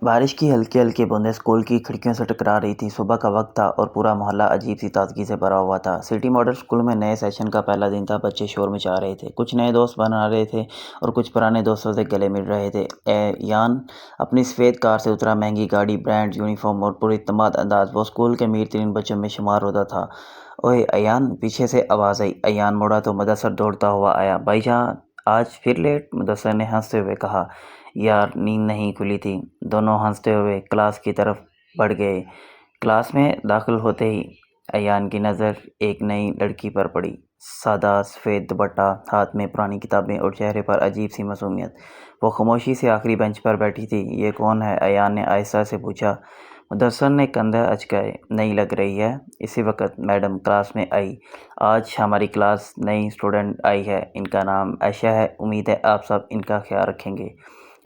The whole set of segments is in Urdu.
بارش کی ہلکی ہلکی بوندیں اسکول کی کھڑکیوں سے ٹکرا رہی تھیں۔ صبح کا وقت تھا اور پورا محلہ عجیب سی تازگی سے بھرا ہوا تھا۔ سٹی ماڈل اسکول میں نئے سیشن کا پہلا دن تھا۔ بچے شور مچا رہے تھے، کچھ نئے دوست بنا رہے تھے اور کچھ پرانے دوستوں سے گلے مل رہے تھے۔ ایان اپنی سفید کار سے اترا۔ مہنگی گاڑی، برانڈ یونیفارم اور پراعتماد انداز، وہ اسکول کے امیر ترین بچوں میں شمار ہوتا تھا۔ اوئے ایان! پیچھے سے آواز آئی۔ ایان مڑا تو مدثر دوڑتا ہوا آیا۔ بھائی جان، آج پھر لیٹ؟ مدثر نے ہنستے ہوئے کہا۔ یار، نیند نہیں کھلی تھی۔ دونوں ہنستے ہوئے کلاس کی طرف بڑھ گئے۔ کلاس میں داخل ہوتے ہی ایان کی نظر ایک نئی لڑکی پر پڑی۔ سادہ سفید دوپٹہ، ہاتھ میں پرانی کتابیں اور چہرے پر عجیب سی معصومیت۔ وہ خاموشی سے آخری بینچ پر بیٹھی تھی۔ یہ کون ہے؟ ایان نے آہستہ سے پوچھا۔ مدثر نے کندھے اچکائے۔ نہیں لگ رہی ہے؟ اسی وقت میڈم کلاس میں آئی۔ آج ہماری کلاس نئی اسٹوڈنٹ آئی ہے۔ ان کا نام عائشہ ہے۔ امید ہے آپ سب ان کا خیال رکھیں گے۔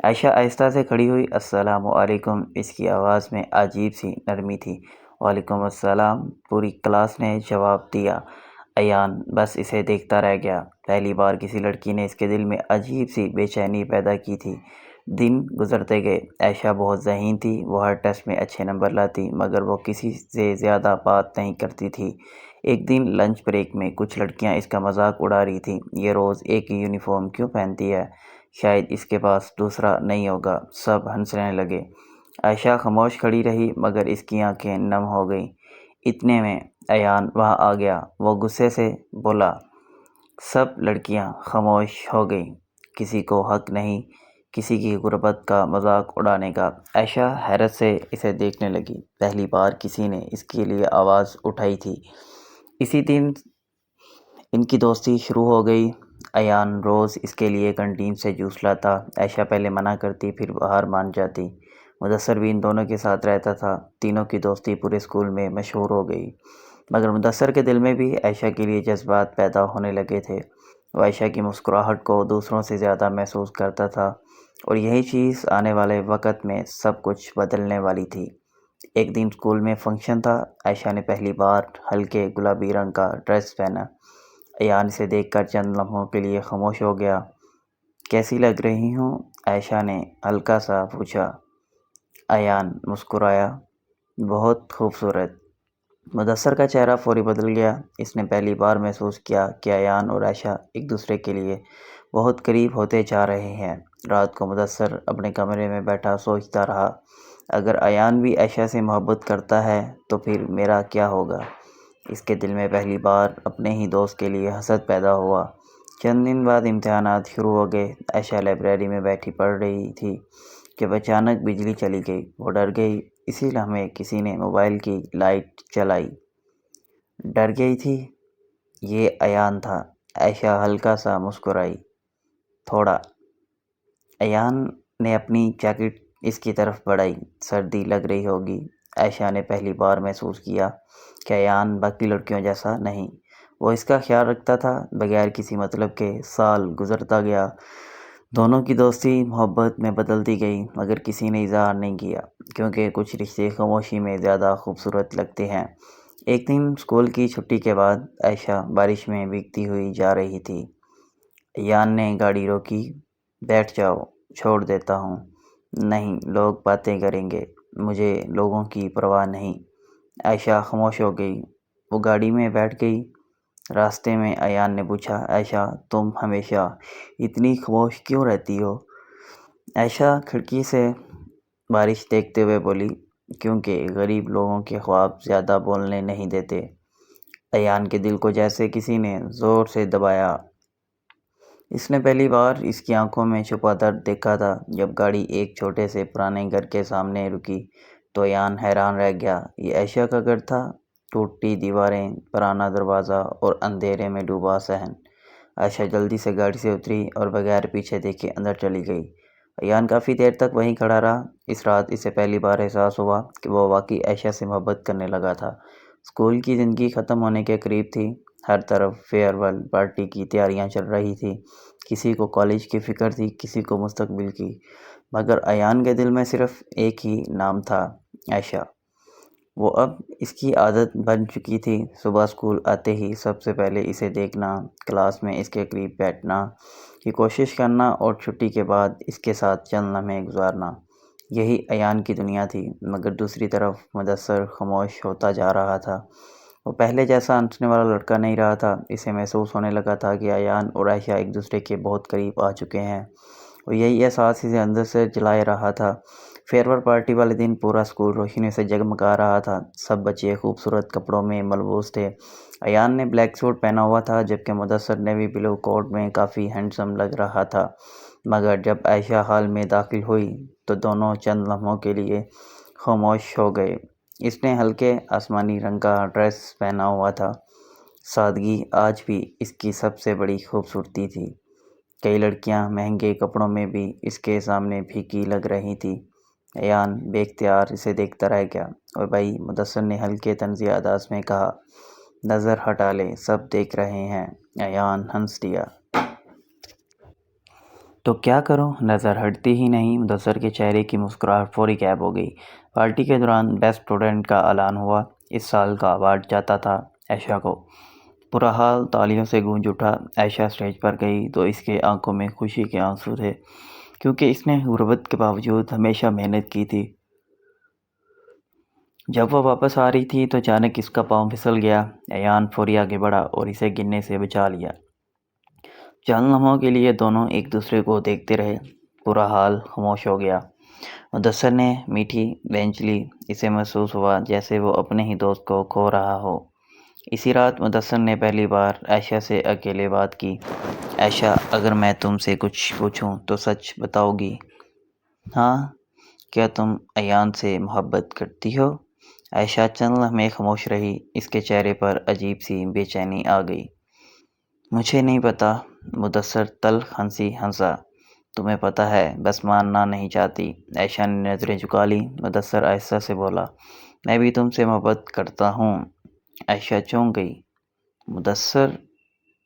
عائشہ آہستہ سے کھڑی ہوئی۔ السلام علیکم۔ اس کی آواز میں عجیب سی نرمی تھی۔ وعلیکم السلام، پوری کلاس نے جواب دیا۔ ایان بس اسے دیکھتا رہ گیا۔ پہلی بار کسی لڑکی نے اس کے دل میں عجیب سی بے چینی پیدا کی تھی۔ دن گزرتے گئے۔ عائشہ بہت ذہین تھی۔ وہ ہر ٹیسٹ میں اچھے نمبر لاتی، مگر وہ کسی سے زیادہ بات نہیں کرتی تھی۔ ایک دن لنچ بریک میں کچھ لڑکیاں اس کا مذاق اڑا رہی تھیں۔ یہ روز ایک ہی یونیفارم کیوں پہنتی ہے؟ شاید اس کے پاس دوسرا نہیں ہوگا۔ سب ہنسنے لگے۔ عائشہ خاموش کھڑی رہی، مگر اس کی آنکھیں نم ہو گئیں۔ اتنے میں ایان وہاں آ گیا۔ وہ غصے سے بولا۔ سب لڑکیاں خاموش ہو گئیں۔ کسی کو حق نہیں کسی کی غربت کا مذاق اڑانے کا۔ عائشہ حیرت سے اسے دیکھنے لگی۔ پہلی بار کسی نے اس کے لیے آواز اٹھائی تھی۔ اسی دن ان کی دوستی شروع ہو گئی۔ ایان روز اس کے لیے کینٹین سے جوس لاتا۔ عائشہ پہلے منع کرتی، پھر ہار مان جاتی۔ مدثر بھی ان دونوں کے ساتھ رہتا تھا۔ تینوں کی دوستی پورے اسکول میں مشہور ہو گئی۔ مگر مدثر کے دل میں بھی عائشہ کے لیے جذبات پیدا ہونے لگے تھے۔ وہ عائشہ کی مسکراہٹ کو دوسروں سے زیادہ محسوس کرتا تھا، اور یہی چیز آنے والے وقت میں سب کچھ بدلنے والی تھی۔ ایک دن اسکول میں فنکشن تھا۔ عائشہ نے پہلی بار ہلکے گلابی رنگ کا ڈریس پہنا۔ ایان اسے دیکھ کر چند لمحوں کے لیے خاموش ہو گیا۔ کیسی لگ رہی ہوں؟ عائشہ نے ہلکا سا پوچھا۔ ایان مسکرایا۔ بہت خوبصورت۔ مدثر کا چہرہ فوری بدل گیا۔ اس نے پہلی بار محسوس کیا کہ ایان اور عائشہ ایک دوسرے کے لیے بہت قریب ہوتے جا رہے ہیں۔ رات کو مدثر اپنے کمرے میں بیٹھا سوچتا رہا، اگر ایان بھی عائشہ سے محبت کرتا ہے تو پھر میرا کیا ہوگا؟ اس کے دل میں پہلی بار اپنے ہی دوست کے لیے حسد پیدا ہوا۔ چند دن بعد امتحانات شروع ہو گئے۔ عائشہ لائبریری میں بیٹھی پڑھ رہی تھی کہ اچانک بجلی چلی گئی۔ وہ ڈر گئی۔ اسی لمحے کسی نے موبائل کی لائٹ جلائی۔ ڈر گئی تھی؟ یہ ایان تھا۔ عائشہ ہلکا سا مسکرائی۔ تھوڑا۔ ایان نے اپنی جیکٹ اس کی طرف بڑھائی۔ سردی لگ رہی ہوگی۔ عائشہ نے پہلی بار محسوس کیا کہ ایان باقی لڑکیوں جیسا نہیں۔ وہ اس کا خیال رکھتا تھا بغیر کسی مطلب کے۔ سال گزرتا گیا۔ دونوں کی دوستی محبت میں بدلتی گئی، مگر کسی نے اظہار نہیں کیا، کیونکہ کچھ رشتے خاموشی میں زیادہ خوبصورت لگتے ہیں۔ ایک دن اسکول کی چھٹی کے بعد عائشہ بارش میں بھیگتی ہوئی جا رہی تھی۔ ایان نے گاڑی روکی۔ بیٹھ جاؤ، چھوڑ دیتا ہوں۔ نہیں، لوگ باتیں کریں گے۔ مجھے لوگوں کی پرواہ نہیں۔ عائشہ خاموش ہو گئی۔ وہ گاڑی میں بیٹھ گئی۔ راستے میں ایان نے پوچھا، عائشہ، تم ہمیشہ اتنی خاموش کیوں رہتی ہو؟ عائشہ کھڑکی سے بارش دیکھتے ہوئے بولی، کیونکہ غریب لوگوں کے خواب زیادہ بولنے نہیں دیتے۔ ایان کے دل کو جیسے کسی نے زور سے دبایا۔ اس نے پہلی بار اس کی آنکھوں میں چھپا درد دیکھا تھا۔ جب گاڑی ایک چھوٹے سے پرانے گھر کے سامنے رکی تو ایان حیران رہ گیا۔ یہ عائشہ کا گھر تھا۔ ٹوٹی دیواریں، پرانا دروازہ اور اندھیرے میں ڈوبا صحن۔ عائشہ جلدی سے گاڑی سے اتری اور بغیر پیچھے دیکھے اندر چلی گئی۔ ایان کافی دیر تک وہیں کھڑا رہا۔ اس رات اسے پہلی بار احساس ہوا کہ وہ واقعی عائشہ سے محبت کرنے لگا تھا۔ اسکول کی زندگی ختم ہونے کے قریب تھی۔ ہر طرف فیئر ویل پارٹی کی تیاریاں چل رہی تھیں۔ کسی کو کالج کی فکر تھی، کسی کو مستقبل کی، مگر ایان کے دل میں صرف ایک ہی نام تھا، عائشہ۔ وہ اب اس کی عادت بن چکی تھی۔ صبح اسکول آتے ہی سب سے پہلے اسے دیکھنا، کلاس میں اس کے قریب بیٹھنا کی کوشش کرنا اور چھٹی کے بعد اس کے ساتھ چند لمحے گزارنا۔ یہی ایان کی دنیا تھی، مگر دوسری طرف مدثر خاموش ہوتا جا رہا تھا۔ وہ پہلے جیسا ہنسنے والا لڑکا نہیں رہا تھا۔ اسے محسوس ہونے لگا تھا کہ ایان اور عائشہ ایک دوسرے کے بہت قریب آ چکے ہیں، اور یہی احساس اسے اندر سے جلائے رہا تھا۔ فیئر ویل پارٹی والے دن پورا اسکول روشنی سے جگمگا رہا تھا۔ سب بچے خوبصورت کپڑوں میں ملبوس تھے۔ ایان نے بلیک سوٹ پہنا ہوا تھا، جبکہ مدثر نیوی بلو کوٹ میں کافی ہینڈسم لگ رہا تھا۔ مگر جب عائشہ ہال میں داخل ہوئی تو دونوں چند لمحوں کے لیے خاموش ہو گئے۔ اس نے ہلکے آسمانی رنگ کا ڈریس پہنا ہوا تھا۔ سادگی آج بھی اس کی سب سے بڑی خوبصورتی تھی۔ کئی لڑکیاں مہنگے کپڑوں میں بھی اس کے سامنے پھیکی لگ رہی تھیں۔ ایان بے اختیار اسے دیکھتا رہ گیا۔ اور بھائی، مدثر نے ہلکے طنزیہ انداز میں کہا، نظر ہٹا لے، سب دیکھ رہے ہیں۔ ایان ہنس دیا۔ تو کیا کروں؟ نظر ہٹتی ہی نہیں۔ مدثر کے چہرے کی مسکراہٹ فوری غائب ہو گئی۔ پارٹی کے دوران بیسٹ اسٹوڈنٹ کا اعلان ہوا۔ اس سال کا ایوارڈ جاتا تھا عائشہ کو۔ پورا ہال تالیوں سے گونج اٹھا۔ عائشہ اسٹیج پر گئی تو اس کے آنکھوں میں خوشی کے آنسو تھے، کیونکہ اس نے غربت کے باوجود ہمیشہ محنت کی تھی۔ جب وہ واپس آ رہی تھی تو اچانک اس کا پاؤں پھسل گیا۔ ایان فوری آگے بڑھا اور اسے گرنے سے بچا لیا۔ چند لمحوں کے لیے دونوں ایک دوسرے کو دیکھتے رہے۔ پورا حال خاموش ہو گیا۔ مدثر نے میٹھی بینچ لی۔ اسے محسوس ہوا جیسے وہ اپنے ہی دوست کو کھو رہا ہو۔ اسی رات مدثر نے پہلی بار عائشہ سے اکیلے بات کی۔ عائشہ، اگر میں تم سے کچھ پوچھوں تو سچ بتاؤ گی؟ ہاں۔ کیا تم ایان سے محبت کرتی ہو؟ عائشہ چند لمحے خاموش رہی۔ اس کے چہرے پر عجیب سی بے چینی آ گئی۔ مجھے نہیں پتا۔ مدثر تلخ ہنسی ہنسا۔ تمہیں پتا ہے، بس ماننا نہیں چاہتی۔ عائشہ نے نظریں جھکا لی۔ مدثر آہستہ سے بولا، میں بھی تم سے محبت کرتا ہوں۔ عائشہ چونک گئی۔ مدثر،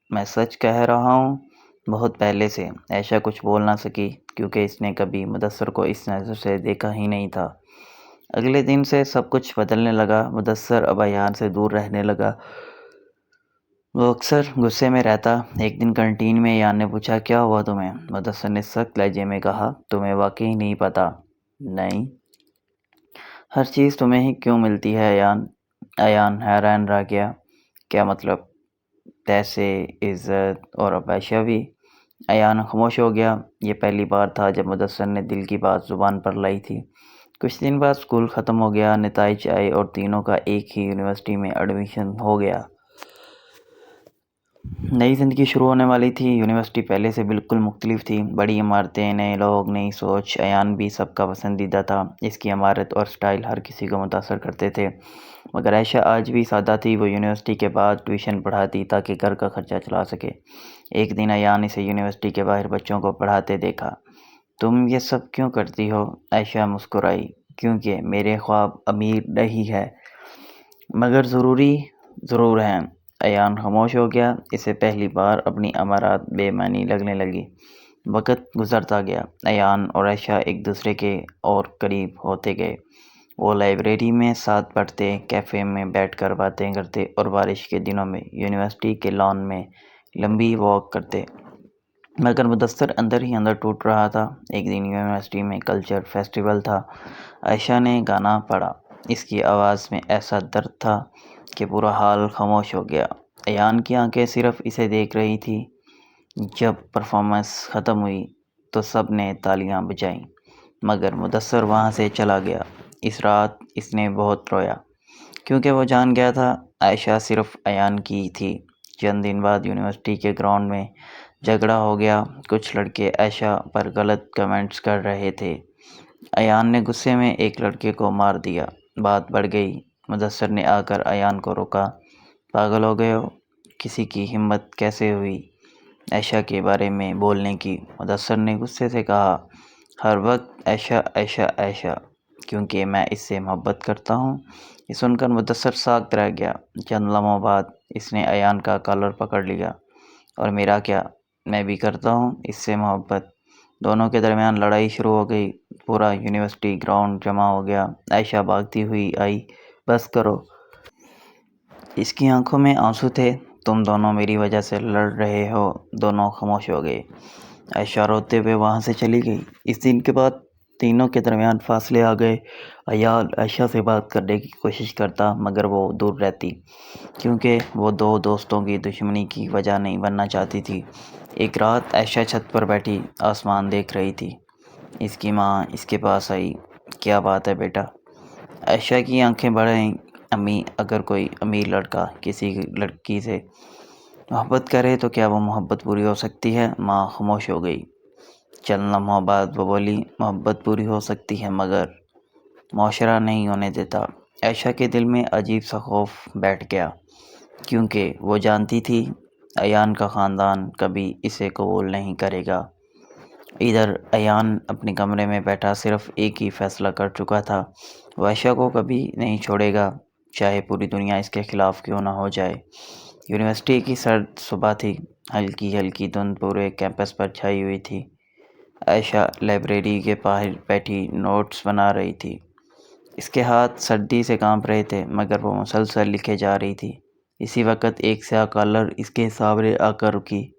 میں سچ کہہ رہا ہوں، بہت پہلے سے۔ عائشہ کچھ بول نہ سکی، کیونکہ اس نے کبھی مدثر کو اس نظر سے دیکھا ہی نہیں تھا۔ اگلے دن سے سب کچھ بدلنے لگا۔ مدثر اب ایان سے دور رہنے لگا۔ وہ اکثر غصے میں رہتا۔ ایک دن کینٹین میں ایان نے پوچھا، کیا ہوا تمہیں؟ مدثر نے سخت لہجے میں کہا، تمہیں واقعی نہیں پتا؟ نہیں۔ ہر چیز تمہیں ہی کیوں ملتی ہے ایان؟ ایان حیران رہ گیا۔ کیا مطلب؟ پیسے، عزت، اور اب عائشہ بھی؟ ایان خاموش ہو گیا۔ یہ پہلی بار تھا جب مدثر نے دل کی بات زبان پر لائی تھی۔ کچھ دن بعد اسکول ختم ہو گیا، نتائج آئے اور تینوں کا ایک ہی یونیورسٹی میں ایڈمیشن ہو گیا۔ نئی زندگی شروع ہونے والی تھی۔ یونیورسٹی پہلے سے بالکل مختلف تھی۔ بڑی عمارتیں، نئے لوگ، نئی سوچ۔ ایان بھی سب کا پسندیدہ تھا۔ اس کی عمارت اور سٹائل ہر کسی کو متاثر کرتے تھے۔ مگر عائشہ آج بھی سادہ تھی۔ وہ یونیورسٹی کے بعد ٹیوشن پڑھاتی تاکہ گھر کا خرچہ چلا سکے۔ ایک دن ایان اسے یونیورسٹی کے باہر بچوں کو پڑھاتے دیکھا۔ تم یہ سب کیوں کرتی ہو؟ عائشہ مسکرائی، کیونکہ میرے خواب امیر نہیں ہے، مگر ضروری ضرور ہیں۔ ایان خاموش ہو گیا۔ اسے پہلی بار اپنی امارات بے معنی لگنے لگی۔ وقت گزرتا گیا۔ ایان اور عائشہ ایک دوسرے کے اور قریب ہوتے گئے۔ وہ لائبریری میں ساتھ پڑھتے، کیفے میں بیٹھ کر باتیں کرتے اور بارش کے دنوں میں یونیورسٹی کے لان میں لمبی واک کرتے۔ مگر مدثر اندر ہی اندر ٹوٹ رہا تھا۔ ایک دن یونیورسٹی میں کلچر فیسٹیول تھا۔ عائشہ نے گانا پڑھا۔ اس کی آواز میں ایسا درد تھا کہ پورا حال خاموش ہو گیا۔ ایان کی آنکھیں صرف اسے دیکھ رہی تھیں۔ جب پرفارمنس ختم ہوئی تو سب نے تالیاں بجائیں، مگر مدثر وہاں سے چلا گیا۔ اس رات اس نے بہت رویا، کیونکہ وہ جان گیا تھا عائشہ صرف ایان کی تھی۔ چند دن بعد یونیورسٹی کے گراؤنڈ میں جھگڑا ہو گیا۔ کچھ لڑکے عائشہ پر غلط کمنٹس کر رہے تھے۔ ایان نے غصے میں ایک لڑکے کو مار دیا۔ بات بڑھ گئی۔ مدثر نے آ کر ایان کو روکا۔ پاگل ہو گئے ہو؟ کسی کی ہمت کیسے ہوئی عائشہ کے بارے میں بولنے کی؟ مدثر نے غصے سے کہا، ہر وقت عائشہ عائشہ عائشہ، کیونکہ میں اس سے محبت کرتا ہوں۔ یہ سن کر مدثر ساکت رہ گیا۔ چند لمحوں بعد اس نے ایان کا کالر پکڑ لیا۔ اور میرا کیا؟ میں بھی کرتا ہوں اس سے محبت۔ دونوں کے درمیان لڑائی شروع ہو گئی۔ پورا یونیورسٹی گراؤنڈ جمع ہو گیا۔ عائشہ بھاگتی ہوئی آئی، بس کرو۔ اس کی آنکھوں میں آنسو تھے۔ تم دونوں میری وجہ سے لڑ رہے ہو۔ دونوں خاموش ہو گئے۔ عائشہ روتے ہوئے وہاں سے چلی گئی۔ اس دن کے بعد تینوں کے درمیان فاصلے آ گئے۔ ایان عائشہ سے بات کرنے کی کوشش کرتا مگر وہ دور رہتی، کیونکہ وہ دو دوستوں کی دشمنی کی وجہ نہیں بننا چاہتی تھی۔ ایک رات عائشہ چھت پر بیٹھی آسمان دیکھ رہی تھی۔ اس کی ماں اس کے پاس آئی۔ کیا بات ہے بیٹا؟ عائشہ کی آنکھیں بڑھ آئیں۔ امی، اگر کوئی امیر لڑکا کسی لڑکی سے محبت کرے تو کیا وہ محبت پوری ہو سکتی ہے؟ ماں خاموش ہو گئی۔ چند لمحوں بعد وہ بولی، محبت پوری ہو سکتی ہے مگر معاشرہ نہیں ہونے دیتا۔ عائشہ کے دل میں عجیب سا خوف بیٹھ گیا، کیونکہ وہ جانتی تھی ایان کا خاندان کبھی اسے قبول نہیں کرے گا۔ ادھر ایان اپنے کمرے میں بیٹھا صرف ایک ہی فیصلہ کر چکا تھا، وہ عائشہ کو کبھی نہیں چھوڑے گا، چاہے پوری دنیا اس کے خلاف کیوں نہ ہو جائے۔ یونیورسٹی کی سرد صبح تھی، ہلکی ہلکی دھند پورے کیمپس پر چھائی ہوئی تھی۔ عائشہ لائبریری کے باہر بیٹھی نوٹس بنا رہی تھی۔ اس کے ہاتھ سردی سے کانپ رہے تھے مگر وہ مسلسل لکھے جا رہی تھی۔ اسی وقت ایک سیاہ کالر اس کے سامنے آ کر رکی۔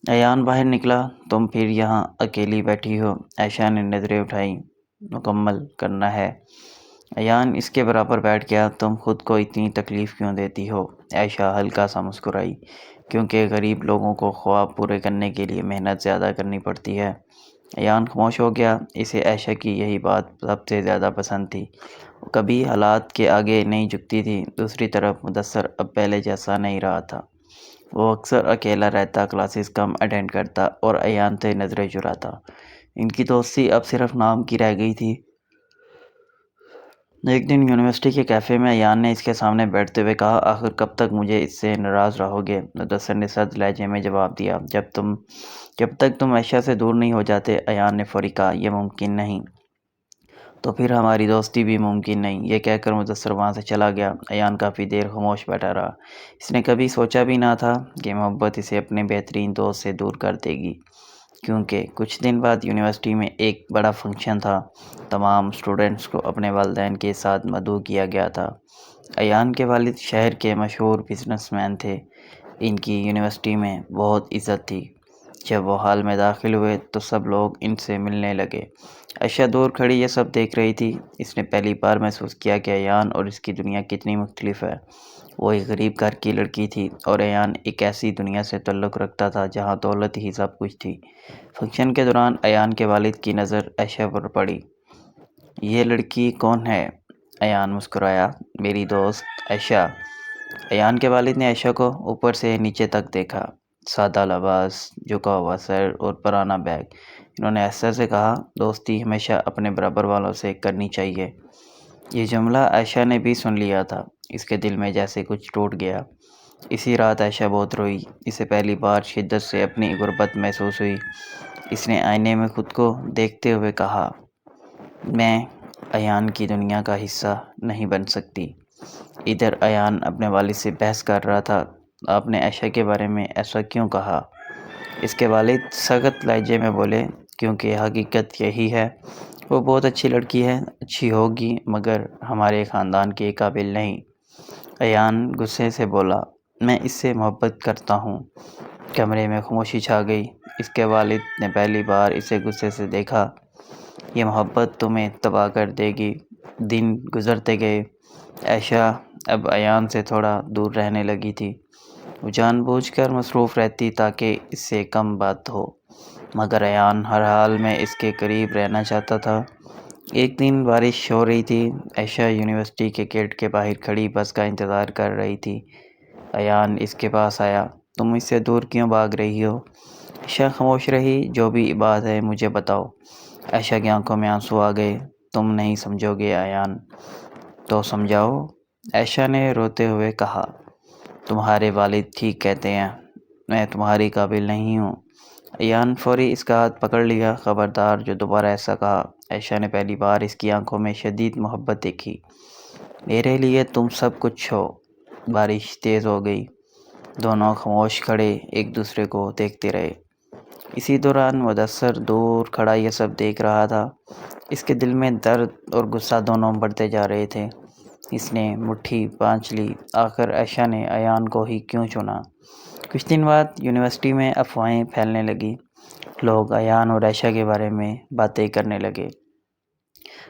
ایان باہر نکلا۔ تم پھر یہاں اکیلی بیٹھی ہو؟ عائشہ نے نظریں اٹھائیں۔ مکمل کرنا ہے۔ ایان اس کے برابر بیٹھ گیا۔ تم خود کو اتنی تکلیف کیوں دیتی ہو؟ عائشہ ہلکا سا مسکرائی۔ کیونکہ غریب لوگوں کو خواب پورے کرنے کے لیے محنت زیادہ کرنی پڑتی ہے۔ ایان خاموش ہو گیا۔ اسے عائشہ کی یہی بات سب سے زیادہ پسند تھی۔ وہ کبھی حالات کے آگے نہیں جھکتی تھی۔ دوسری طرف مدثر اب پہلے جیسا نہیں رہا تھا۔ وہ اکثر اکیلا رہتا، کلاسز کم اٹینڈ کرتا اور ایان سے نظریں چراتا۔ ان کی دوستی اب صرف نام کی رہ گئی تھی۔ ایک دن یونیورسٹی کے کیفے میں ایان نے اس کے سامنے بیٹھتے ہوئے کہا، آخر کب تک مجھے اس سے ناراض رہو گے؟ مدثر نے سرد لہجے میں جواب دیا، جب تک تم عائشہ سے دور نہیں ہو جاتے۔ ایان نے فوری کہا، یہ ممکن نہیں۔ تو پھر ہماری دوستی بھی ممکن نہیں۔ یہ کہہ کر مدثر وہاں سے چلا گیا۔ ایان کافی دیر خاموش بیٹھا رہا۔ اس نے کبھی سوچا بھی نہ تھا کہ محبت اسے اپنے بہترین دوست سے دور کر دے گی، کیونکہ کچھ دن بعد یونیورسٹی میں ایک بڑا فنکشن تھا۔ تمام سٹوڈنٹس کو اپنے والدین کے ساتھ مدعو کیا گیا تھا۔ ایان کے والد شہر کے مشہور بزنس مین تھے۔ ان کی یونیورسٹی میں بہت عزت تھی۔ جب وہ ہال میں داخل ہوئے تو سب لوگ ان سے ملنے لگے۔ عائشہ دور کھڑی یہ سب دیکھ رہی تھی۔ اس نے پہلی بار محسوس کیا کہ ایان اور اس کی دنیا کتنی مختلف ہے۔ وہ ایک غریب گھر کی لڑکی تھی اور ایان ایک ایسی دنیا سے تعلق رکھتا تھا جہاں دولت ہی سب کچھ تھی۔ فنکشن کے دوران ایان کے والد کی نظر عائشہ پر پڑی۔ یہ لڑکی کون ہے؟ ایان مسکرایا، میری دوست عائشہ۔ ایان کے والد نے عائشہ کو اوپر سے نیچے تک دیکھا۔ سادہ لباس، جھکا ہوا سر اور پرانا بیگ۔ انہوں نے احساس سے کہا، دوستی ہمیشہ اپنے برابر والوں سے کرنی چاہیے۔ یہ جملہ عائشہ نے بھی سن لیا تھا۔ اس کے دل میں جیسے کچھ ٹوٹ گیا۔ اسی رات عائشہ بہت روئی۔ اسے پہلی بار شدت سے اپنی غربت محسوس ہوئی۔ اس نے آئینے میں خود کو دیکھتے ہوئے کہا، میں ایان کی دنیا کا حصہ نہیں بن سکتی۔ ادھر ایان اپنے والد سے بحث کر رہا تھا، آپ نے عائشہ کے بارے میں ایسا کیوں کہا؟ اس کے والد سخت لہجے میں بولے، کیونکہ حقیقت یہی ہے، وہ بہت اچھی لڑکی ہے، اچھی ہوگی مگر ہمارے خاندان کے قابل نہیں۔ ایان غصے سے بولا، میں اس سے محبت کرتا ہوں۔ کمرے میں خاموشی چھا گئی۔ اس کے والد نے پہلی بار اسے غصے سے دیکھا۔ یہ محبت تمہیں تباہ کر دے گی۔ دن گزرتے گئے۔ عائشہ اب ایان سے تھوڑا دور رہنے لگی تھی۔ وہ جان بوجھ کر مصروف رہتی تاکہ اس سے کم بات ہو، مگر ایان ہر حال میں اس کے قریب رہنا چاہتا تھا۔ ایک دن بارش ہو رہی تھی۔ عائشہ یونیورسٹی کے گیٹ کے باہر کھڑی بس کا انتظار کر رہی تھی۔ ایان اس کے پاس آیا، تم اس سے دور کیوں بھاگ رہی ہو؟ عائشہ خاموش رہی، جو بھی بات ہے مجھے بتاؤ۔ عائشہ کی آنکھوں میں آنسو آ گئے، تم نہیں سمجھو گے ایان۔ تو سمجھاؤ، عائشہ نے روتے ہوئے کہا، تمہارے والد ٹھیک کہتے ہیں، میں تمہاری قابل نہیں ہوں۔ ایان فوری اس کا ہاتھ پکڑ لیا، خبردار جو دوبارہ ایسا کہا۔ عائشہ نے پہلی بار اس کی آنکھوں میں شدید محبت دیکھی۔ میرے لیے تم سب کچھ ہو۔ بارش تیز ہو گئی۔ دونوں خاموش کھڑے ایک دوسرے کو دیکھتے رہے۔ اسی دوران مدثر دور کھڑا یہ سب دیکھ رہا تھا۔ اس کے دل میں درد اور غصہ دونوں بڑھتے جا رہے تھے۔ اس نے مٹھی بانچ لی، آخر عائشہ نے ایان کو ہی کیوں چنا؟ کچھ دن بعد یونیورسٹی میں افواہیں پھیلنے لگی۔ لوگ ایان اور عائشہ کے بارے میں باتیں کرنے لگے۔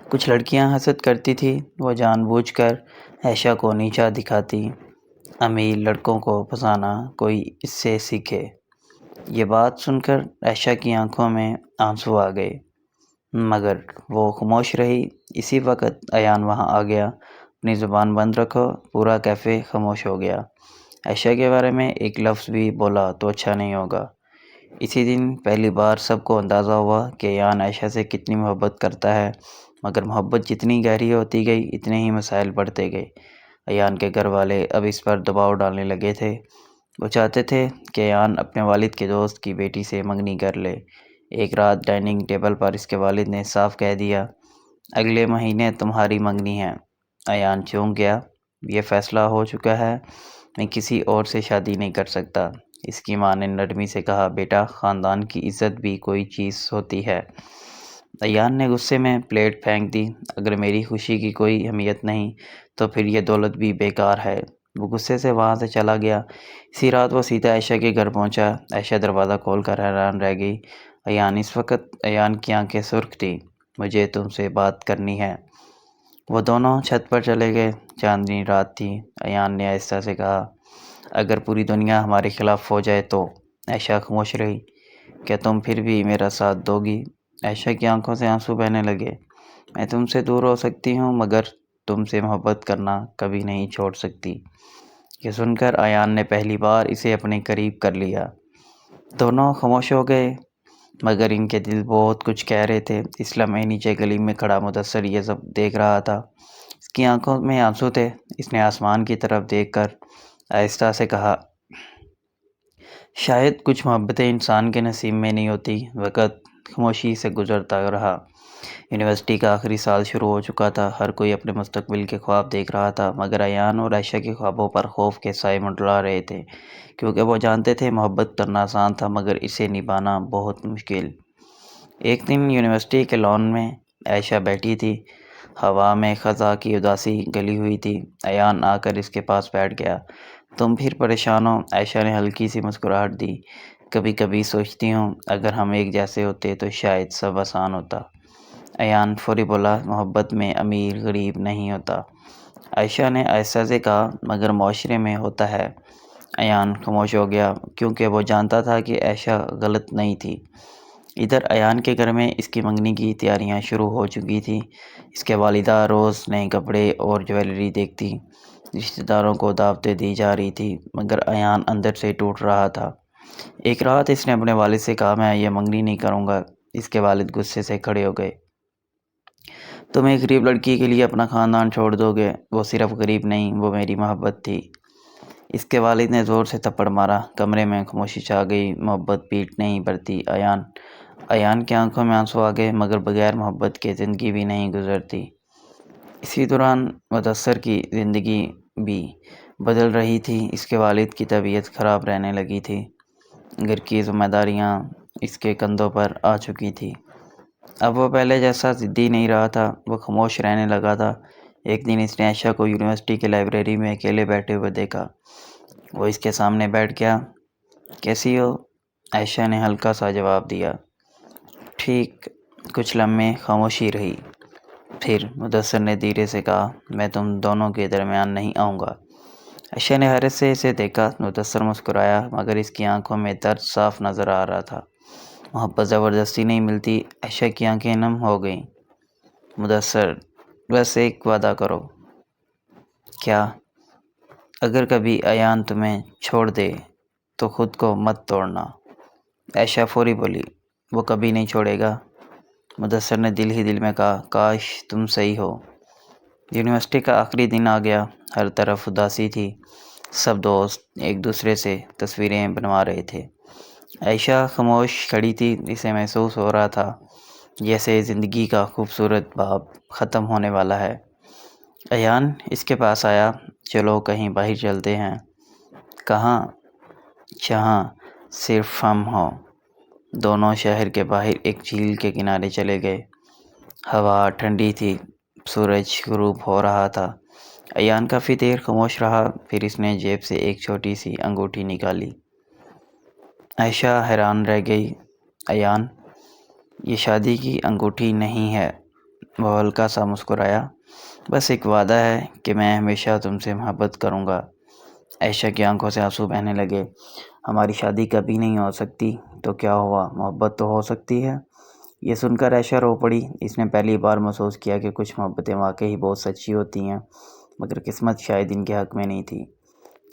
کچھ لڑکیاں حسد کرتی تھیں، وہ جان بوجھ کر عائشہ کو نیچا دکھاتی۔ امیر لڑکوں کو پھنسانا کوئی اس سے سیکھے۔ یہ بات سن کر عائشہ کی آنکھوں میں آنسو آ گئے، مگر وہ خاموش رہی۔ اسی وقت ایان وہاں آ گیا۔ اپنی زبان بند رکھو، پورا کیفے خاموش ہو گیا۔ عائشہ کے بارے میں ایک لفظ بھی بولا تو اچھا نہیں ہوگا۔ اسی دن پہلی بار سب کو اندازہ ہوا کہ ایان عائشہ سے کتنی محبت کرتا ہے، مگر محبت جتنی گہری ہوتی گئی اتنے ہی مسائل بڑھتے گئے۔ ایان کے گھر والے اب اس پر دباؤ ڈالنے لگے تھے۔ وہ چاہتے تھے کہ ایان اپنے والد کے دوست کی بیٹی سے منگنی کر لے۔ ایک رات ڈائننگ ٹیبل پر اس کے والد نے صاف کہہ دیا، اگلے مہینے تمہاری منگنی ہے۔ ایان چونک گیا۔ یہ فیصلہ ہو چکا ہے، میں کسی اور سے شادی نہیں کر سکتا۔ اس کی ماں نے نرمی سے کہا، بیٹا، خاندان کی عزت بھی کوئی چیز ہوتی ہے۔ ایان نے غصے میں پلیٹ پھینک دی، اگر میری خوشی کی کوئی اہمیت نہیں تو پھر یہ دولت بھی بیکار ہے۔ وہ غصے سے وہاں سے چلا گیا۔ اسی رات وہ سیدھا عائشہ کے گھر پہنچا۔ عائشہ دروازہ کھول کر حیران رہ گئی۔ اس وقت ایان کی آنکھیں سرخ تھیں۔ مجھے تم سے بات کرنی ہے۔ وہ دونوں چھت پر چلے گئے۔ چاندنی رات تھی۔ ایان نے آہستہ سے کہا، اگر پوری دنیا ہمارے خلاف ہو جائے تو؟ عائشہ خاموش رہی۔ کیا تم پھر بھی میرا ساتھ دو گی؟ عائشہ کی آنکھوں سے آنسو بہنے لگے۔ میں تم سے دور ہو سکتی ہوں، مگر تم سے محبت کرنا کبھی نہیں چھوڑ سکتی۔ یہ سن کر ایان نے پہلی بار اسے اپنے قریب کر لیا۔ دونوں خاموش ہو گئے، مگر ان کے دل بہت کچھ کہہ رہے تھے۔ اس لمحے نیچے گلی میں کھڑا مدثر یہ سب دیکھ رہا تھا۔ اس کی آنکھوں میں آنسو تھے۔ اس نے آسمان کی طرف دیکھ کر آہستہ سے کہا، شاید کچھ محبتیں انسان کے نصیب میں نہیں ہوتی۔ وقت خاموشی سے گزرتا رہا۔ یونیورسٹی کا آخری سال شروع ہو چکا تھا۔ ہر کوئی اپنے مستقبل کے خواب دیکھ رہا تھا، مگر ایان اور عائشہ کے خوابوں پر خوف کے سائے منڈلا رہے تھے، کیونکہ وہ جانتے تھے محبت کرنا آسان تھا مگر اسے نبھانا بہت مشکل۔ ایک دن یونیورسٹی کے لان میں عائشہ بیٹھی تھی۔ ہوا میں خزاں کی اداسی گلی ہوئی تھی۔ ایان آ کر اس کے پاس بیٹھ گیا۔ تم پھر پریشان ہو؟ عائشہ نے ہلکی سی مسکراہٹ دی۔ کبھی کبھی سوچتی ہوں اگر ہم ایک جیسے ہوتے تو شاید سب آسان ہوتا۔ ایان فوری بولا، محبت میں امیر غریب نہیں ہوتا۔ عائشہ نے آہستہ سے کہا، مگر معاشرے میں ہوتا ہے۔ ایان خاموش ہو گیا، کیونکہ وہ جانتا تھا کہ عائشہ غلط نہیں تھی۔ ادھر ایان کے گھر میں اس کی منگنی کی تیاریاں شروع ہو چکی تھیں۔ اس کے والدہ روز نئے کپڑے اور جویلری دیکھتی، رشتہ داروں کو دعوتیں دی جا رہی تھی، مگر ایان اندر سے ٹوٹ رہا تھا۔ ایک رات اس نے اپنے والد سے کہا، میں یہ منگنی نہیں کروں گا۔ اس کے والد غصے سے کھڑے ہو گئے۔ تم ایک غریب لڑکی کے لیے اپنا خاندان چھوڑ دو گے؟ وہ صرف غریب نہیں، وہ میری محبت تھی۔ اس کے والد نے زور سے تھپڑ مارا۔ کمرے میں خاموشی چھا گئی۔ محبت پیٹ نہیں بھرتی ایان کی آنکھوں میں آنسو آ گئے، مگر بغیر محبت کے زندگی بھی نہیں گزرتی۔ اسی دوران مدثر کی زندگی بھی بدل رہی تھی۔ اس کے والد کی طبیعت خراب رہنے لگی تھی۔ گھر کی ذمہ داریاں اس کے کندھوں پر آ چکی تھی۔ اب وہ پہلے جیسا ضدی نہیں رہا تھا، وہ خاموش رہنے لگا تھا۔ ایک دن اس نے عائشہ کو یونیورسٹی کے لائبریری میں اکیلے بیٹھے ہوئے دیکھا۔ وہ اس کے سامنے بیٹھ گیا۔ کیسی ہو؟ عائشہ نے ہلکا سا جواب دیا، ٹھیک۔ کچھ لمحے خاموشی رہی۔ پھر مدثر نے دھیرے سے کہا، میں تم دونوں کے درمیان نہیں آؤں گا۔ عائشہ نے حیرت سے اسے دیکھا۔ مدثر مسکرایا، مگر اس کی آنکھوں میں درد صاف نظر آ رہا تھا۔ محبت زبردستی نہیں ملتی۔ عائشہ کی آنکھیں نم ہو گئیں۔ مدثر، بس ایک وعدہ کرو۔ کیا؟ اگر کبھی ایان تمہیں چھوڑ دے تو خود کو مت توڑنا۔ عائشہ فوری بولی، وہ کبھی نہیں چھوڑے گا۔ مدثر نے دل ہی دل میں کہا، کاش تم صحیح ہو۔ یونیورسٹی کا آخری دن آ گیا۔ ہر طرف اداسی تھی۔ سب دوست ایک دوسرے سے تصویریں بنوا رہے تھے۔ عائشہ خاموش کھڑی تھی۔ اسے محسوس ہو رہا تھا جیسے زندگی کا خوبصورت باب ختم ہونے والا ہے۔ ایان اس کے پاس آیا، چلو کہیں باہر چلتے ہیں۔ کہاں؟ جہاں صرف ہم ہوں۔ دونوں شہر کے باہر ایک جھیل کے کنارے چلے گئے۔ ہوا ٹھنڈی تھی، سورج غروب ہو رہا تھا۔ ایان کافی دیر خاموش رہا، پھر اس نے جیب سے ایک چھوٹی سی انگوٹھی نکالی۔ عائشہ حیران رہ گئی۔ ایان، یہ شادی کی انگوٹھی نہیں ہے۔ وہ ہلکا سا مسکرایا۔ بس ایک وعدہ ہے کہ میں ہمیشہ تم سے محبت کروں گا۔ عائشہ کی آنکھوں سے آنسو بہنے لگے۔ ہماری شادی کبھی نہیں ہو سکتی تو کیا ہوا، محبت تو ہو سکتی ہے۔ یہ سن کر عائشہ رو پڑی۔ اس نے پہلی بار محسوس کیا کہ کچھ محبتیں واقعی بہت سچی ہوتی ہیں، مگر قسمت شاید ان کے حق میں نہیں تھی۔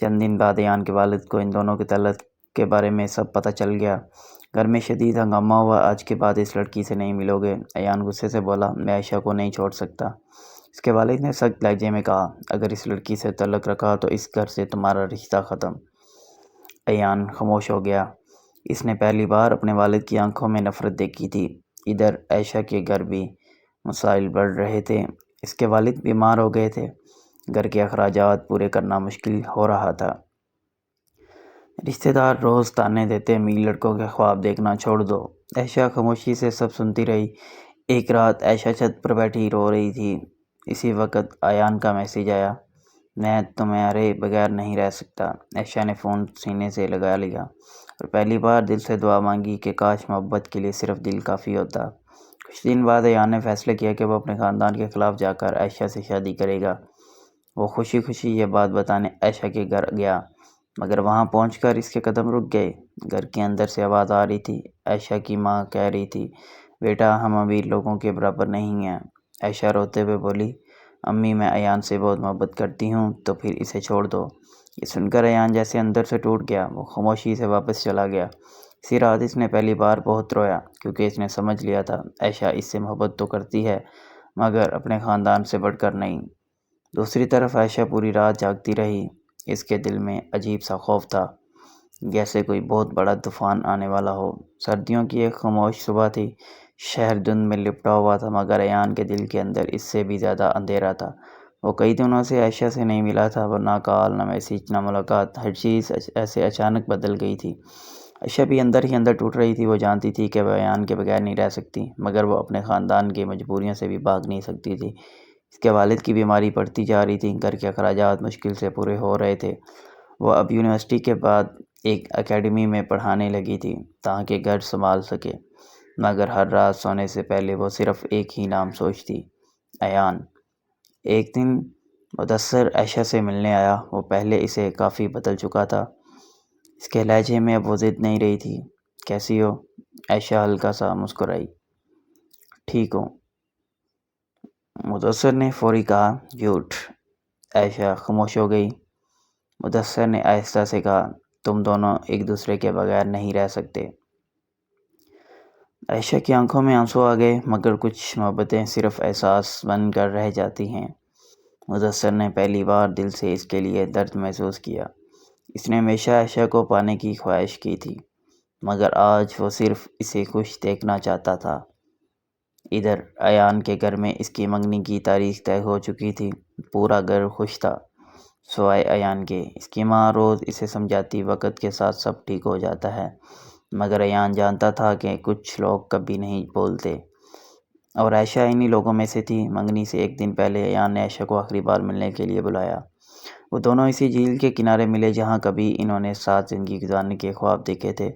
چند دن بعد ایان کے والد کو ان دونوں کے تعلق کے بارے میں سب پتہ چل گیا۔ گھر میں شدید ہنگامہ ہوا۔ آج کے بعد اس لڑکی سے نہیں ملو گے، ایان غصے سے بولا۔ میں عائشہ کو نہیں چھوڑ سکتا۔ اس کے والد نے سخت لہجے میں کہا، اگر اس لڑکی سے تعلق رکھا تو اس گھر سے تمہارا رشتہ ختم۔ ایان خاموش ہو گیا۔ اس نے پہلی بار اپنے والد کی آنکھوں میں نفرت دیکھی تھی۔ ادھر عائشہ کے گھر بھی مسائل بڑھ رہے تھے۔ اس کے والد بیمار ہو گئے تھے۔ گھر کے اخراجات پورے کرنا مشکل ہو رہا تھا۔ رشتہ دار روز تانے دیتے، امیر لڑکوں کے خواب دیکھنا چھوڑ دو۔ عائشہ خاموشی سے سب سنتی رہی۔ ایک رات عائشہ چھت پر بیٹھی رو رہی تھی۔ اسی وقت ایان کا میسیج آیا، میں تمہارے بغیر نہیں رہ سکتا۔ عائشہ نے فون سینے سے لگا لیا اور پہلی بار دل سے دعا مانگی کہ کاش محبت کے لیے صرف دل کافی ہوتا۔ کچھ دن بعد ایان نے فیصلہ کیا کہ وہ اپنے خاندان کے خلاف جا کر عائشہ سے شادی کرے گا۔ وہ خوشی خوشی یہ بات بتانے عائشہ کے گھر گیا، مگر وہاں پہنچ کر اس کے قدم رک گئے۔ گھر کے اندر سے آواز آ رہی تھی۔ عائشہ کی ماں کہہ رہی تھی، بیٹا ہم امیر لوگوں کے برابر نہیں ہیں۔ عائشہ روتے ہوئے بولی، امی میں ایان سے بہت محبت کرتی ہوں، تو پھر اسے چھوڑ دو۔ یہ سن کر ایان جیسے اندر سے ٹوٹ گیا۔ وہ خاموشی سے واپس چلا گیا۔ اسی رات اس نے پہلی بار بہت رویا، کیونکہ اس نے سمجھ لیا تھا عائشہ اس سے محبت تو کرتی ہے، مگر اپنے خاندان سے بڑھ کر نہیں۔ دوسری طرف عائشہ پوری رات جاگتی رہی۔ اس کے دل میں عجیب سا خوف تھا، جیسے کوئی بہت بڑا طوفان آنے والا ہو۔ سردیوں کی ایک خاموش صبح تھی۔ شہر دھند میں لپٹا ہوا تھا، مگر ایان کے دل کے اندر اس سے بھی زیادہ اندھیرا تھا۔ وہ کئی دنوں سے عائشہ سے نہیں ملا تھا۔ وہ نہ کال، نہ میسیج، نہ ملاقات، ہر چیز ایسے اچانک بدل گئی تھی۔ عائشہ بھی اندر ہی اندر ٹوٹ رہی تھی۔ وہ جانتی تھی کہ وہ ایان کے بغیر نہیں رہ سکتی، مگر وہ اپنے خاندان کی مجبوریوں سے بھی بھاگ نہیں سکتی تھی۔ اس کے والد کی بیماری بڑھتی جا رہی تھی۔ گھر کے اخراجات مشکل سے پورے ہو رہے تھے۔ وہ اب یونیورسٹی کے بعد ایک اکیڈمی میں پڑھانے لگی تھی تاکہ گھر سنبھال سکے، مگر ہر رات سونے سے پہلے وہ صرف ایک ہی نام سوچتی، ایان۔ ایک دن مدثر عائشہ سے ملنے آیا۔ وہ پہلے اسے کافی بدل چکا تھا۔ اس کے لہجے میں اب وہ ضد نہیں رہی تھی۔ کیسی ہو؟ عائشہ ہلکا سا مسکرائی۔ ٹھیک ہوں، مدثر نے فوری کہا۔ جھوٹ۔ عائشہ خاموش ہو گئی۔ مدثر نے آہستہ سے کہا، تم دونوں ایک دوسرے کے بغیر نہیں رہ سکتے۔ عائشہ کی آنکھوں میں آنسو آ گئے، مگر کچھ محبتیں صرف احساس بن کر رہ جاتی ہیں۔ مدثر نے پہلی بار دل سے اس کے لیے درد محسوس کیا۔ اس نے ہمیشہ عائشہ کو پانے کی خواہش کی تھی، مگر آج وہ صرف اسے خوش دیکھنا چاہتا تھا۔ ادھر ایان کے گھر میں اس کی منگنی کی تاریخ طے ہو چکی تھی۔ پورا گھر خوش تھا، سوائے ایان کے۔ اس کی ماں روز اسے سمجھاتی، وقت کے ساتھ سب ٹھیک ہو جاتا ہے، مگر ایان جانتا تھا کہ کچھ لوگ کبھی نہیں بولتے، اور عائشہ انہی لوگوں میں سے تھی۔ منگنی سے ایک دن پہلے ایان نے عائشہ کو آخری بار ملنے کے لیے بلایا۔ وہ دونوں اسی جھیل کے کنارے ملے جہاں کبھی انہوں نے ساتھ زندگی گزارنے کے خواب دیکھے تھے۔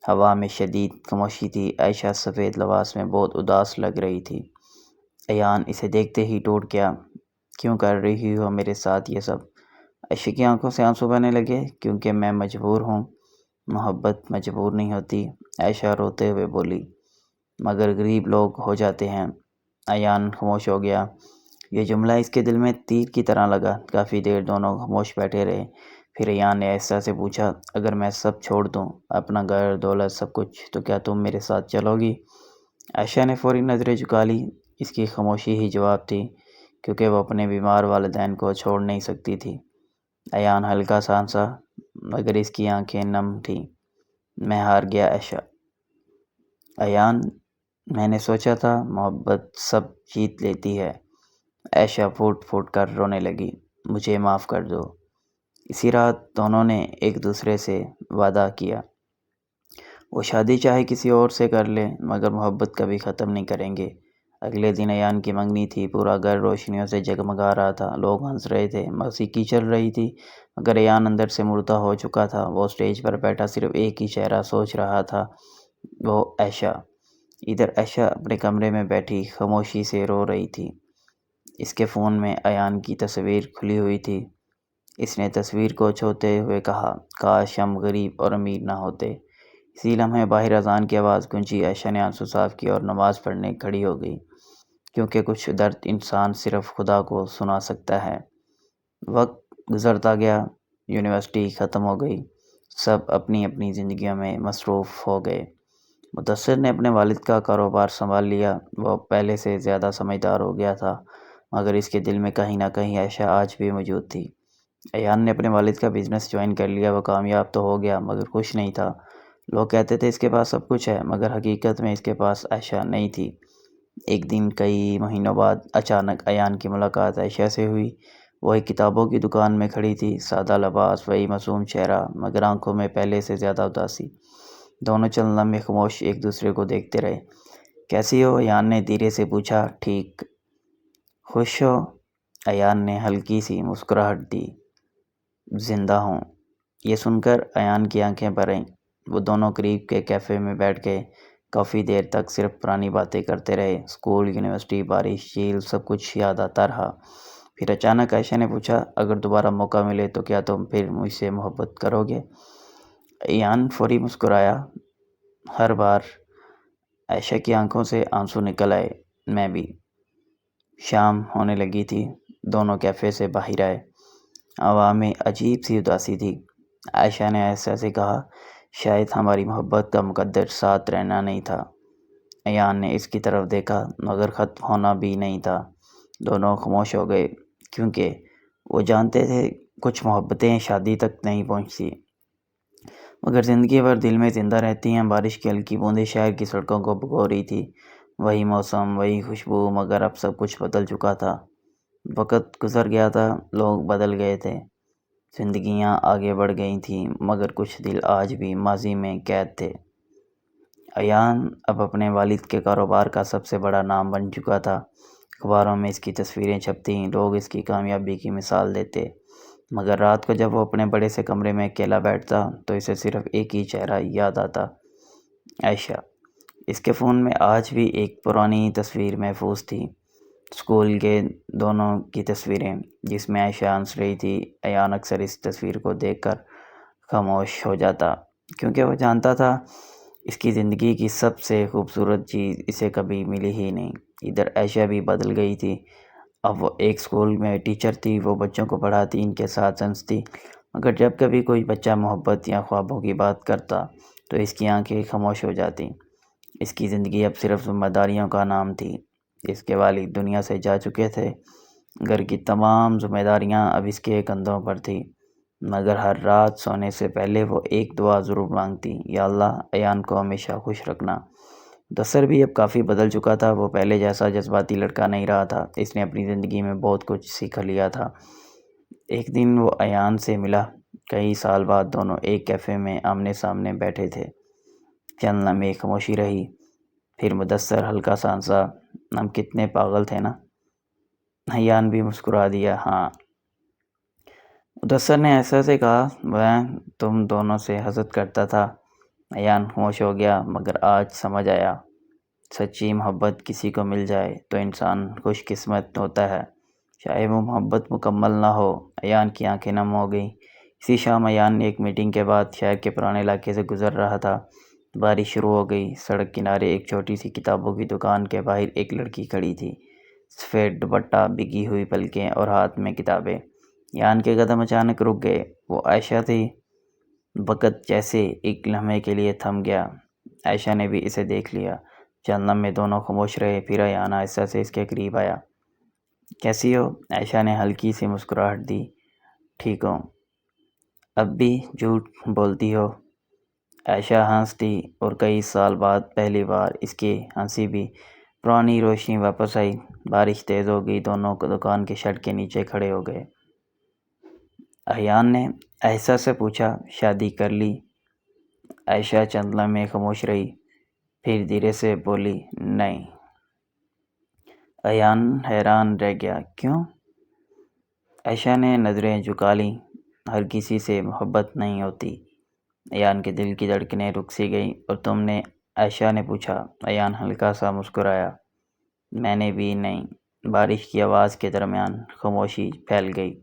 ہوا میں شدید خاموشی تھی۔ عائشہ سفید لباس میں بہت اداس لگ رہی تھی۔ ایان اسے دیکھتے ہی ٹوٹ گیا۔ کیوں کر رہی ہو میرے ساتھ یہ سب؟ عائشہ کی آنکھوں سے آنسو بہنے لگے۔ کیونکہ میں مجبور ہوں۔ محبت مجبور نہیں ہوتی، عائشہ روتے ہوئے بولی، مگر غریب لوگ ہو جاتے ہیں۔ ایان خاموش ہو گیا۔ یہ جملہ اس کے دل میں تیر کی طرح لگا۔ کافی دیر دونوں خاموش بیٹھے رہے۔ پھر ایان نے آہستہ سے پوچھا، اگر میں سب چھوڑ دوں، اپنا گھر، دولت، سب کچھ، تو کیا تم میرے ساتھ چلو گی؟ عائشہ نے فوری نظریں جھکا لی۔ اس کی خاموشی ہی جواب تھی، کیونکہ وہ اپنے بیمار والدین کو چھوڑ نہیں سکتی تھی۔ ایان ہلکا سا ہنسا، مگر اس کی آنکھیں نم تھیں۔ میں ہار گیا عائشہ۔ ایان، میں نے سوچا تھا محبت سب جیت لیتی ہے۔ عائشہ پھوٹ پھوٹ کر رونے لگی۔ مجھے معاف کر دو۔ اسی رات دونوں نے ایک دوسرے سے وعدہ کیا، وہ شادی چاہے کسی اور سے کر لیں، مگر محبت کبھی ختم نہیں کریں گے۔ اگلے دن ایان کی منگنی تھی۔ پورا گھر روشنیوں سے جگمگا رہا تھا۔ لوگ ہنس رہے تھے، موسیقی چل رہی تھی، مگر ایان اندر سے مردہ ہو چکا تھا۔ وہ اسٹیج پر بیٹھا صرف ایک ہی چہرہ سوچ رہا تھا، وہ عائشہ۔ ادھر عائشہ اپنے کمرے میں بیٹھی خاموشی سے رو رہی تھی۔ اس کے فون میں ایان کی تصویر کھلی ہوئی تھی۔ اس نے تصویر کو چھوتے ہوئے کہا، کاش ہم غریب اور امیر نہ ہوتے۔ اسی لمحے باہر اذان کی آواز گونجی۔ عائشہ نے آنسو صاف کیے اور نماز پڑھنے کھڑی ہو گئی، کیونکہ کچھ درد انسان صرف خدا کو سنا سکتا ہے۔ وقت گزرتا گیا، یونیورسٹی ختم ہو گئی، سب اپنی اپنی زندگیوں میں مصروف ہو گئے۔ مدثر نے اپنے والد کا کاروبار سنبھال لیا۔ وہ پہلے سے زیادہ سمجھدار ہو گیا تھا، مگر اس کے دل میں کہیں نہ کہیں عائشہ آج بھی موجود تھی۔ ایان نے اپنے والد کا بزنس جوائن کر لیا۔ وہ کامیاب تو ہو گیا مگر خوش نہیں تھا۔ لوگ کہتے تھے اس کے پاس سب کچھ ہے، مگر حقیقت میں اس کے پاس عائشہ نہیں تھی۔ ایک دن کئی مہینوں بعد اچانک ایان کی ملاقات عائشہ سے ہوئی۔ وہ ایک کتابوں کی دکان میں کھڑی تھی، سادہ لباس، وہی معصوم چہرہ، مگر آنکھوں میں پہلے سے زیادہ اداسی۔ دونوں چند لمحے خاموش ایک دوسرے کو دیکھتے رہے۔ کیسی ہو؟ ایان نے دھیرے سے پوچھا۔ ٹھیک۔ خوش ہو؟ ایان نے ہلکی سی مسکراہٹ دی۔ زندہ ہوں۔ یہ سن کر ایان کی آنکھیں بھر آئیں۔ وہ دونوں قریب کے کیفے میں بیٹھ گئے۔ کافی دیر تک صرف پرانی باتیں کرتے رہے۔ اسکول، یونیورسٹی، بارش، جھیل، سب کچھ یاد آتا رہا۔ پھر اچانک عائشہ نے پوچھا، اگر دوبارہ موقع ملے تو کیا تم پھر مجھ سے محبت کرو گے؟ ایان فوری مسکرایا۔ ہر بار عائشہ کی آنکھوں سے آنسو نکل آئے۔ میں بھی۔ شام ہونے لگی تھی۔ دونوں کیفے سے باہر آئے۔ ہوا میں عجیب سی اداسی تھی۔ عائشہ نے عائشہ سے کہا، شاید ہماری محبت کا مقدر ساتھ رہنا نہیں تھا۔ ایان نے اس کی طرف دیکھا، مگر ختم ہونا بھی نہیں تھا۔ دونوں خاموش ہو گئے، کیونکہ وہ جانتے تھے کچھ محبتیں شادی تک نہیں پہنچتی، مگر زندگی بھر دل میں زندہ رہتی ہیں۔ بارش کی ہلکی بوندیں شہر کی سڑکوں کو بھگو رہی تھی۔ وہی موسم، وہی خوشبو، مگر اب سب کچھ بدل چکا تھا۔ وقت گزر گیا تھا، لوگ بدل گئے تھے، زندگیاں آگے بڑھ گئی تھیں، مگر کچھ دل آج بھی ماضی میں قید تھے۔ ایان اب اپنے والد کے کاروبار کا سب سے بڑا نام بن چکا تھا۔ اخباروں میں اس کی تصویریں چھپتیں، لوگ اس کی کامیابی کی مثال دیتے، مگر رات کو جب وہ اپنے بڑے سے کمرے میں اکیلا بیٹھتا تو اسے صرف ایک ہی چہرہ یاد آتا، عائشہ۔ اس کے فون میں آج بھی ایک پرانی تصویر محفوظ تھی، اسکول کے دونوں کی تصویریں، جس میں عائشہ ہنس رہی تھی۔ ایان اکثر اس تصویر کو دیکھ کر خاموش ہو جاتا، کیونکہ وہ جانتا تھا اس کی زندگی کی سب سے خوبصورت چیز اسے کبھی ملی ہی نہیں۔ ادھر عائشہ بھی بدل گئی تھی۔ اب وہ ایک اسکول میں ٹیچر تھی۔ وہ بچوں کو پڑھاتی، ان کے ساتھ ہنستی، مگر جب کبھی کوئی بچہ محبت یا خوابوں کی بات کرتا تو اس کی آنکھیں خاموش ہو جاتیں۔ اس کی زندگی اب صرف ذمہ داریوں کا نام تھی۔ اس کے والد دنیا سے جا چکے تھے، گھر کی تمام ذمہ داریاں اب اس کے کندھوں پر تھیں، مگر ہر رات سونے سے پہلے وہ ایک دعا ضرور مانگتی، یا اللہ ایان کو ہمیشہ خوش رکھنا۔ مدثر بھی اب کافی بدل چکا تھا۔ وہ پہلے جیسا جذباتی لڑکا نہیں رہا تھا۔ اس نے اپنی زندگی میں بہت کچھ سیکھ لیا تھا۔ ایک دن وہ ایان سے ملا۔ کئی سال بعد دونوں ایک کیفے میں آمنے سامنے بیٹھے تھے۔ چند لمحے خاموشی رہی، پھر مدثر ہلکا سا ہنسا، ہم کتنے پاگل تھے نا؟ ایان بھی مسکرا دیا، ہاں۔ مدثر نے ایسا سے کہا، میں تم دونوں سے حسد کرتا تھا۔ ایان خاموش ہو گیا، مگر آج سمجھ آیا، سچی محبت کسی کو مل جائے تو انسان خوش قسمت ہوتا ہے، چاہے وہ محبت مکمل نہ ہو۔ ایان کی آنکھیں نم ہو گئیں۔ اسی شام ایان ایک میٹنگ کے بعد شہر کے پرانے علاقے سے گزر رہا تھا۔ بارش شروع ہو گئی۔ سڑک کنارے ایک چھوٹی سی کتابوں کی دکان کے باہر ایک لڑکی کھڑی تھی، سفید دوپٹہ، بھیگی ہوئی پلکیں اور ہاتھ میں کتابیں۔ ایان کے قدم اچانک رک گئے۔ وہ عائشہ تھی۔ وقت جیسے ایک لمحے کے لیے تھم گیا۔ عائشہ نے بھی اسے دیکھ لیا۔ چند لمحے دونوں خاموش رہے، پھر ایان آہستہ سے اس کے قریب آیا۔ کیسی ہو؟ عائشہ نے ہلکی سی مسکراہٹ دی۔ ٹھیک ہوں۔ اب بھی جھوٹ بولتی ہو؟ عائشہ ہنس دی، اور کئی سال بعد پہلی بار اس کی ہنسی بھی پرانی روشنی واپس آئی۔ بارش تیز ہو گئی۔ دونوں دکان کے شیڈ کے نیچے کھڑے ہو گئے۔ ایان نے عائشہ سے پوچھا، شادی کر لی؟ عائشہ چند لمحے خاموش رہی، پھر دھیرے سے بولی، نہیں۔ ایان حیران رہ گیا، کیوں؟ عائشہ نے نظریں جھکا لیں، ہر کسی سے محبت نہیں ہوتی۔ ایان کے دل کی دھڑکنیں رک سی گئیں، اور تم نے عائشہ نے پوچھا۔ ایان ہلکا سا مسکرایا۔ میں نے بھی نہیں۔ بارش کی آواز کے درمیان خاموشی پھیل گئی۔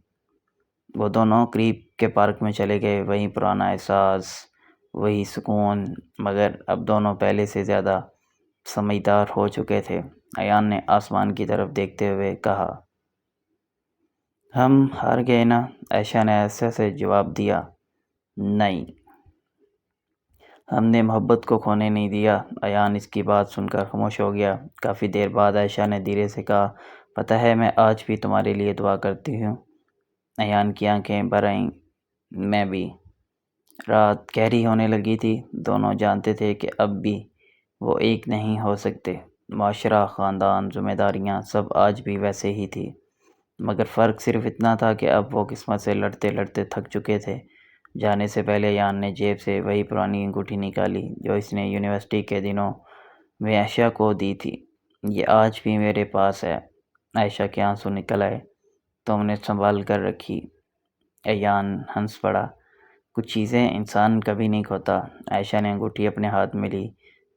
وہ دونوں قریب کے پارک میں چلے گئے۔ وہی پرانا احساس، وہی سکون، مگر اب دونوں پہلے سے زیادہ سمجھدار ہو چکے تھے۔ ایان نے آسمان کی طرف دیکھتے ہوئے کہا، ہم ہار گئے نا؟ عائشہ نے ایسے سے جواب دیا، نہیں، ہم نے محبت کو کھونے نہیں دیا۔ ایان اس کی بات سن کر خاموش ہو گیا۔ کافی دیر بعد عائشہ نے دھیرے سے کہا، پتہ ہے میں آج بھی تمہارے لیے دعا کرتی ہوں۔ ایان کی آنکھیں بھر آئیں۔ میں بھی۔ رات گہری ہونے لگی تھی۔ دونوں جانتے تھے کہ اب بھی وہ ایک نہیں ہو سکتے۔ معاشرہ، خاندان، ذمہ داریاں سب آج بھی ویسے ہی تھی، مگر فرق صرف اتنا تھا کہ اب وہ قسمت سے لڑتے لڑتے تھک چکے تھے۔ جانے سے پہلے ایان نے جیب سے وہی پرانی انگوٹھی نکالی جو اس نے یونیورسٹی کے دنوں میں عائشہ کو دی تھی۔ یہ آج بھی میرے پاس ہے۔ عائشہ کے آنسو نکل آئے۔ تم نے سنبھال کر رکھی؟ ایان ہنس پڑا۔ کچھ چیزیں انسان کبھی نہیں کھوتا۔ عائشہ نے انگوٹھی اپنے ہاتھ میں لی۔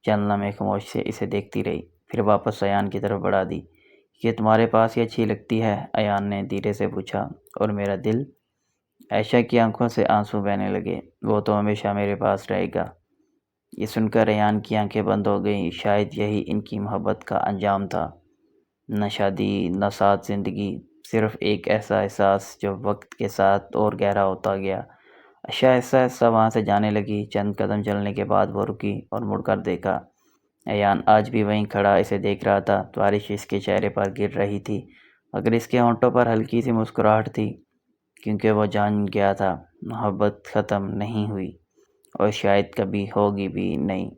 چند لمحے خاموشی سے اسے دیکھتی رہی، پھر واپس ایان کی طرف بڑھا دی۔ یہ تمہارے پاس ہی اچھی لگتی ہے؟ ایان نے دھیرے سے پوچھا۔ اور میرا دل؟ عائشہ کی آنکھوں سے آنسو بہنے لگے۔ وہ تو ہمیشہ میرے پاس رہے گا۔ یہ سن کر ایان کی آنکھیں بند ہو گئیں۔ شاید یہی ان کی محبت کا انجام تھا۔ نہ شادی، نہ ساتھ زندگی، صرف ایک ایسا احساس جو وقت کے ساتھ اور گہرا ہوتا گیا۔ عائشہ ایسا ایسا وہاں سے جانے لگی۔ چند قدم چلنے کے بعد وہ رکی اور مڑ کر دیکھا۔ ایان آج بھی وہیں کھڑا اسے دیکھ رہا تھا۔ بارش اس کے چہرے پر گر رہی تھی، مگر اس کے ہونٹوں پر ہلکی سی مسکراہٹ تھی، کیونکہ وہ جان گیا تھا محبت ختم نہیں ہوئی اور شاید کبھی ہوگی بھی نہیں۔